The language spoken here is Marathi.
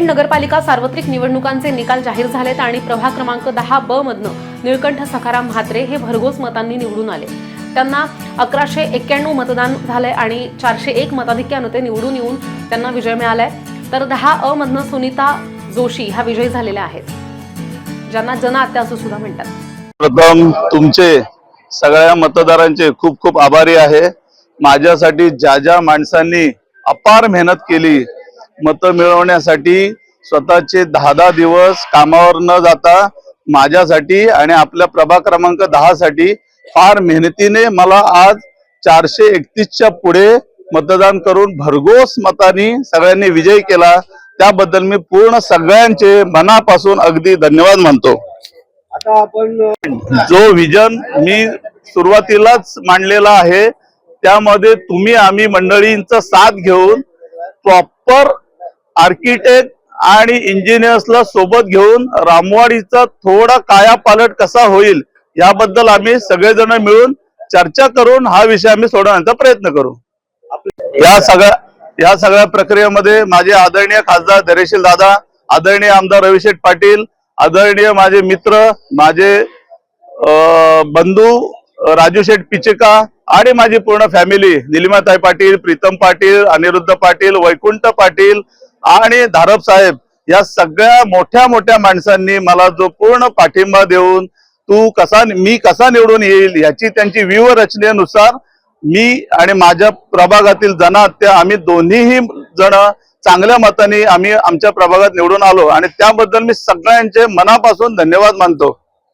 पेण नगरपालिका सार्वत्रिक निवडणुकांचे निकाल जाहीर झालेत आणि प्रभाग क्रमांक 10 ब मधनं निळकंठ सखाराम म्हात्रे हे भरघोस मतांनी निवडून आले। त्यांना 1191 मतदान झाले आणि 401 मताधिक्याने ते निवडून येऊन त्यांना विजय मिळालाय। तर 10 अ मधनं सुनीता जोशी ह्या विजयी झालेल्या आहेत, ज्यांना जनआत्या असं सुद्धा म्हणतात। प्रथम तुमचे सगळ्या मतदारांचे खूप खूप आभारी आहे। माझ्यासाठी ज्या माणसांनी अपार मेहनत केली, मत मिळवण्यासाठी स्वतःचे 10 दिवस कामावर न जाता माझ्यासाठी आणि आपल्या प्रभाग क्रमांक 10 साठी फार मेहनतीने मला आज 431च्या पुढे मतदान करून भरघोस मतांनी सगळ्यांनी विजय केला। त्याबद्दल मी पूर्ण सगळ्यांचे मनापासून अगदी धन्यवाद मानतो। आता आपण जो विजन मी सुरुवातीलाच मांडलेला आहे, त्यामध्ये तुम्ही आम्ही मंडळींचा साथ घेऊन प्रॉपर आर्किटेक्ट आणि इंजिनियर्सला सोबत घेऊन रामवाडीचा थोडा कायापालट कसा होईल याबद्दल आम्ही सगळेजण मिळून चर्चा करून हा विषय आम्ही सोडवण्याचा प्रयत्न करू। या सगळ्या प्रक्रियेमध्ये माझे आदरणीय खासदार धैर्यशील दादा, आदरणीय आमदार रविशेठ पाटील, आदरणीय माझे मित्र, माझे बंधू राजू शेठ पिचेका आणि माझी पूर्ण फॅमिली, निलिमाताई पाटील, प्रीतम पाटील, अनिरुद्ध पाटील, वैकुंठ पाटील आणि धारप साहेब, या सगळ्या मोठ्या मोठ्या माणसांनी मला जो पूर्ण पाठिंबा देऊन मी कसा निवडून येईल याची त्यांची व्यूहरचनेनुसार मी आणि माझ्या प्रभागातील जनआत्या आम्ही दोन्हीही जण चांगल्या मताने आम्ही आमच्या प्रभागात निवडून आलो आणि त्याबद्दल मी सगळ्यांचे मनापासून धन्यवाद मानतो।